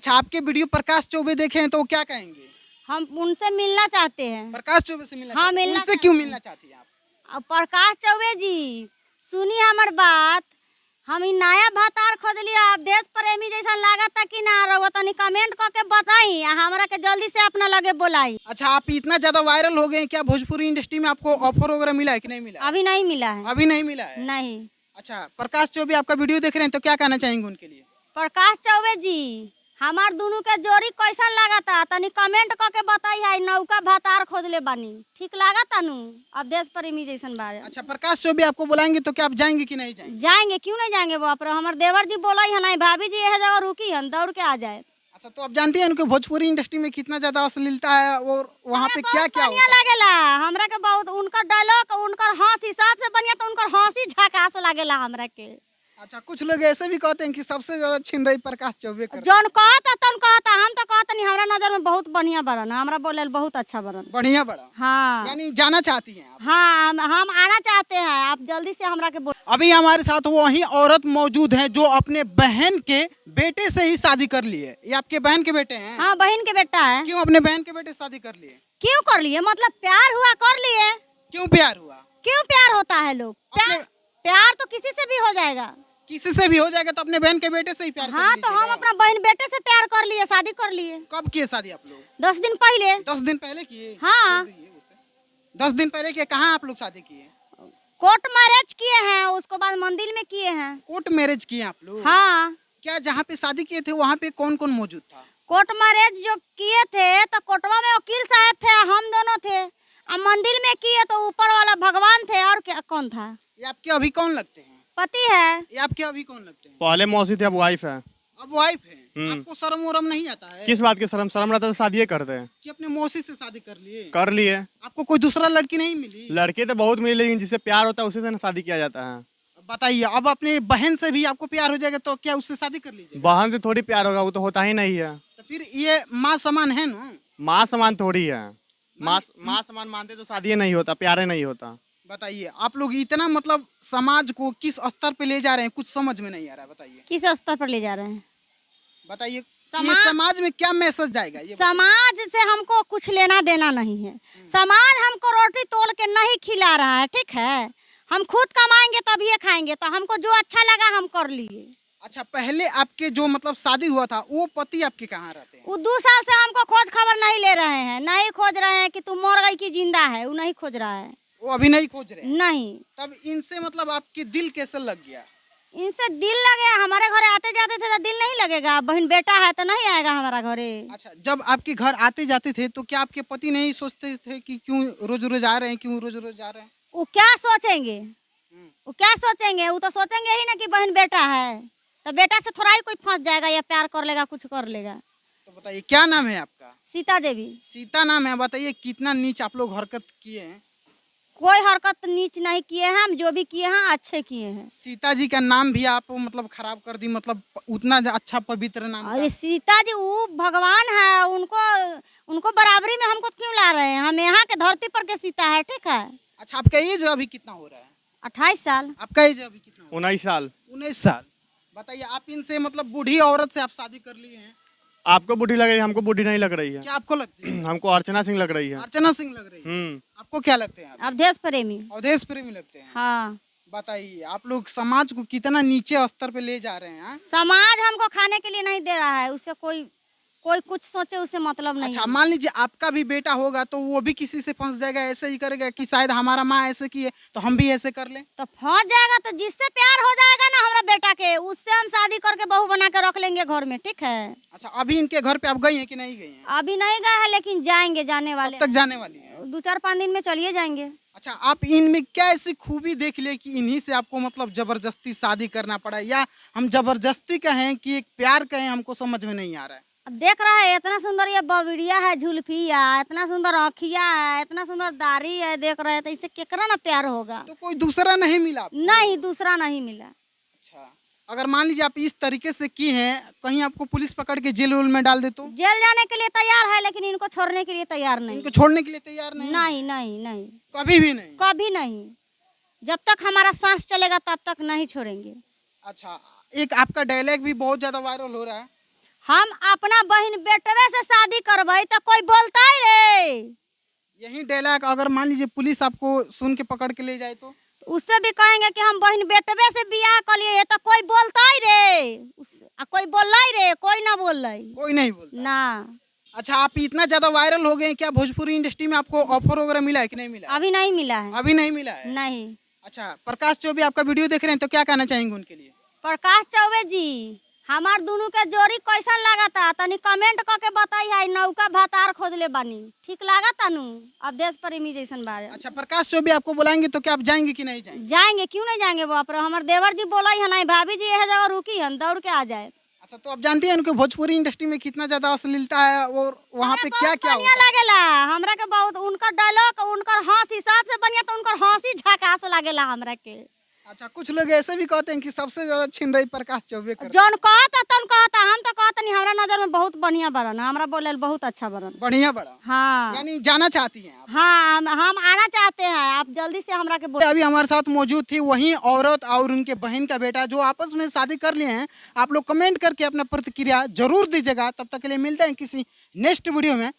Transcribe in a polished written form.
अच्छा, आपके वीडियो प्रकाश चौबे देखे हैं तो क्या कहेंगे? हम उनसे मिलना चाहते हैं। प्रकाश चौबे से मिलना हाँ, चाहते हैं? मिलना उनसे क्यों मिलना चाहती हैं आप? अब प्रकाश चौबे जी सुनी हमार बात, हम इ नया भतार खोज लिया। अब देश प्रेमी जैसा लागत कि ना रहो, तनी कमेंट करके बताई, हमरा के जल्दी से अपना लगे बुलाई। अच्छा, आप इतना ज्यादा वायरल हो गए हैं, क्या भोजपुरी इंडस्ट्री में आपको ऑफर वगैरह मिला है कि नहीं मिला है? अभी नहीं मिला है। अभी नहीं मिला है? नहीं। अच्छा, प्रकाश चौबे आपका वीडियो देख रहे हैं तो क्या कहना चाहेंगे उनके लिए? प्रकाश चौबे जी हमार दोनों के जोड़ी कैसा लागता तनी कमेंट करके बताई है। नौका भतार खोज ले बानी, ठीक लागता नु? अब देश प्रेमी जैसन बारे। अच्छा, प्रकाश चौबे आपको बुलाएंगे तो क्या आप जाएंगे कि नहीं जाएंगे? जाएंगे, क्यों नहीं जाएंगे बाप रे। हमारे देवर जी बोला है नहीं, भाभी जी यह जगह रुकी है, दौड़ के आ जाए। अच्छा, तो आप जानते हैं उनके भोजपुरी इंडस्ट्री में कितना ज्यादा अश्लीलता है और वहाँ पे क्या क्या बढ़िया लागेला हमरा के बहुत। उनका डायलॉग, उनकर हंस हिसाब से बढ़िया, तो उनकर हंसी झकास लागेला हमरा के। अच्छा, कुछ लोग ऐसे भी कहते हैं कि सबसे ज्यादा छिनरई प्रकाश चौबे करते हैं। जौन कहता तन कहता, हम तो कहता नहीं। हमरा नजर में बहुत बढ़िया बरन, हमरा बोले बहुत अच्छा बरन। बढ़िया बड़ा। हाँ, यानी जाना चाहती हैं आप? हाँ, हम आना चाहते हैं। आप जल्दी से हमरा के बोल। अभी हमारे साथ वही औरत मौजूद है जो अपने बहन के बेटे से ही शादी कर लिए। ये आपके बहन के बेटे हैं? हाँ, बहन के बेटा है। क्यों अपने बहन के बेटे से शादी कर लिए? क्यों कर लिए? मतलब प्यार हुआ, कर लिए। क्यों प्यार हुआ? क्यों प्यार होता है लोग? प्यार तो किसी से भी हो जाएगा। किसी से भी हो जाएगा तो अपने बहन के बेटे से ही प्यार कर हाँ, तो हम अपना बहन बेटे से प्यार कर लिए, शादी कर लिए। कब किए शादी आप लोग? 10 दिन पहले। 10 दिन पहले किए? हाँ। 10 दिन पहले किए। कहाँ आप लोग शादी किए? कोर्ट मैरिज किए हैं, उसके बाद मंदिर में किए हैं। कोर्ट मैरिज किए आप लोग? हाँ। क्या जहाँ पे शादी किए थे वहाँ पे कौन कौन मौजूद था? कोर्ट मैरिज जो किए थे तो कोर्टवा में वकील साहब थे, हम दोनों थे। अब मंदिर में किए तो ऊपर वाला भगवान थे, और क्या कौन था? ये आपके अभी कौन लगते हैं? पति है। ये आपके अभी कौन लगते हैं? पहले मौसी थे, अब वाइफ है। अब वाइफ है। आपको शर्म वरम नहीं आता है? किस बात की शर्म? शर्म रहता तो शादी करते हैं। कि अपने मौसी से शादी कर लिए? कर लिए। आपको कोई दूसरा लड़की नहीं मिली? लड़के तो बहुत मिले, लेकिन जिससे प्यार होता है उसी से ना शादी किया जाता है। बताइए, अब अपने बहन से भी आपको प्यार हो जाएगा तो क्या उससे शादी कर लीजिए? बहन से थोड़ी प्यार होगा, वो तो होता ही नहीं है। तो फिर ये माँ समान है ना? माँ समान थोड़ी है। माँ समान मानते तो शादी नहीं होता, प्यारे नहीं होता। बताइए, आप लोग इतना मतलब समाज को किस स्तर पे ले जा रहे हैं, कुछ समझ में नहीं आ रहा है। बताइए किस स्तर पर ले जा रहे हैं? बताइए, ये समाज में क्या मैसेज जाएगा? ये समाज से हमको कुछ लेना देना नहीं है। समाज हमको रोटी तोल के नहीं खिला रहा है, ठीक है? हम खुद कमाएंगे तभी ये खाएंगे, तो हमको जो अच्छा लगा हम कर लिए। अच्छा, पहले आपके जो मतलब शादी हुआ था वो पति आपके कहाँ रहते हैं? वो 2 साल से हमको खोज खबर नहीं ले रहे हैं, नहीं खोज रहे हैं कि तू मर गई कि जिंदा है, वो नहीं खोज रहा है। वो अभी नहीं खोज रहे हैं? नहीं। तब इनसे मतलब आपके दिल कैसे लग गया? इनसे दिल लगे, हमारे घरे आते जाते थे तो दिल नहीं लगेगा? बहन बेटा है तो नहीं आएगा हमारा घरे? अच्छा, जब आपके घर आते जाते थे तो क्या आपके पति नहीं सोचते थे कि क्यों रोज रोज आ रहे हैं, क्यों रोज रोज आ रहे हैं? वो क्या सोचेंगे? वो क्या सोचेंगे? वो तो सोचेंगे ही ना कि बहन बेटा है, तो बेटा से थोड़ा ही कोई फंस जाएगा या प्यार कर लेगा, कुछ कर लेगा। तो बताइए, क्या नाम है आपका? सीता देवी। सीता नाम है। बताइए, कितना नीच आप लोग हरकत किए हैं? कोई हरकत नीच नहीं किए हैं, हम जो भी किए हैं अच्छे किए हैं। सीता जी का नाम भी आप मतलब खराब कर दी, मतलब उतना अच्छा पवित्र नाम अरे सीता जी वो भगवान है, उनको बराबरी में हमको क्यों ला रहे हैं? हम यहाँ के धरती पर के सीता है, ठीक है? अच्छा, आपका एज अभी कितना हो रहा है? 28 साल। आपका एज अभी कितना हो रहा 19 साल। 19 साल। बताइए, आप इनसे मतलब बूढ़ी औरत से आप शादी कर लिए हैं? आपको बूढ़ी लग रही है, हमको बूढ़ी नहीं लग रही है। क्या आपको लगती है? हमको अर्चना सिंह लग रही है। अर्चना सिंह लग रही है। आपको क्या लगते हैं? अब देश प्रेमी। अवधेश प्रेमी लगते हैं। हाँ। बताइए, आप लोग समाज को कितना नीचे स्तर पे ले जा रहे हैं? समाज हमको खाने के लिए नहीं दे रहा है, उससे कोई कुछ सोचे उसे मतलब नहीं। अच्छा, मान लीजिए आपका भी बेटा होगा तो वो भी किसी से फंस जाएगा, ऐसे ही करेगा कि शायद हमारा माँ ऐसे की है तो हम भी ऐसे कर लें। तो फंस जाएगा तो जिससे प्यार हो जाएगा ना हमारा बेटा के, उससे हम शादी करके बहू बना के रख लेंगे घर में, ठीक है? अच्छा, अभी इनके घर पे आप गई हैं कि नहीं गई हैं? अभी नहीं गए हैं, लेकिन जाएंगे, जाने वाले। कब तक जाने वाली है? 2-4-5 दिन में चलिए जाएंगे। अच्छा, आप इनमें क्या ऐसी खूबी देख ले कि इन्हीं से आपको मतलब जबरदस्ती शादी करना पड़ा, या हम जबरदस्ती कहें कि एक प्यार कहें, हमको समझ में नहीं आ रहा है। अब देख रहा है इतना सुंदर ये बबड़िया है, झुल्फिया, इतना सुंदर आँखिया है, इतना सुंदर दाढ़ी है, देख रहे हैं तो इससे केकरा ना प्यार होगा? तो कोई दूसरा नहीं मिला आपको? नहीं, दूसरा नहीं मिला। अच्छा, अगर मान लीजिए आप इस तरीके से की हैं, कहीं आपको पुलिस पकड़ के जेल वेल में डाल दे तो? जेल जाने के लिए तैयार है, लेकिन इनको छोड़ने के लिए तैयार नहीं। इनको छोड़ने के लिए तैयार नहीं? नहीं नहीं नहीं, कभी भी नहीं? कभी नहीं। जब तक हमारा सांस चलेगा तब तक नहीं छोड़ेंगे। अच्छा, एक आपका डायलॉग भी बहुत ज्यादा वायरल हो रहा है। हम अपना बहन बेटवे से शादी करबै तो कोई बोलता ही रे। यही डायलॉग अगर मान लीजिए पुलिस आपको सुन के पकड़ के ले जाए तो उससे भी कहेंगे कि हम बहन बेटवे से बियाह कर लिए तो कोई बोलता ही रे। कोई बोल रे, कोई ना बोल कोई नहीं बोलता ना। अच्छा, आप इतना ज्यादा वायरल हो गए, क्या भोजपुरी इंडस्ट्री में आपको ऑफर वगैरह मिला है कि नहीं मिला? अभी नहीं मिला है। अभी नहीं मिला है। नहीं। अच्छा, प्रकाश चौबे आपका वीडियो देख रहे हैं तो क्या कहना चाहेंगे उनके लिए? प्रकाश चौबे जी, हमार दोनों के जोड़ी कैसा लागता तनी कमेंट करके बताई है। नौका भातार खोदले बानी, ठीक लागता नु? अब देश प्रेमी जैसन बारे। अच्छा, प्रकाश चौबे आपको बुलाएंगे तो क्या आप जाएंगे कि नहीं जाएंगे? जाएंगे, क्यों नहीं जाएंगे बाप रे। हमार देवर जी बोला है नहीं, भाभी जी यह जगह रुकी है, दौड़ के आ जाए। अच्छा, तो आप जानते हैं उनके भोजपुरी इंडस्ट्री में कितना ज्यादा अश्लीलता है और वहाँ पे क्या क्या बढ़िया लगेला हमरा के बहुत। उनका डायलॉग, उनकर हंसी सबसे बढ़िया तो उनकर हंसी झकास लगेला हमरा के। अच्छा, कुछ लोग ऐसे भी कहते हैं कि सबसे ज्यादा छिनरई प्रकाश चौबे कर। जौन कहता तन कहता, हम तो कहता नहीं। हमरा नजर में बहुत बढ़िया बरन, हमरा बोले बहुत अच्छा बरन। बढ़िया बड़ा। हाँ यानी जाना चाहती हैं आप? हाँ, हम आना चाहते हैं। आप जल्दी से हमरा के अभी हमारे साथ मौजूद थी वही औरत और उनके बहन का बेटा जो आपस में शादी कर लिए हैं। आप लोग कमेंट करके अपना प्रतिक्रिया जरूर दीजिएगा। तब तक के लिए मिलते हैं किसी नेक्स्ट वीडियो में।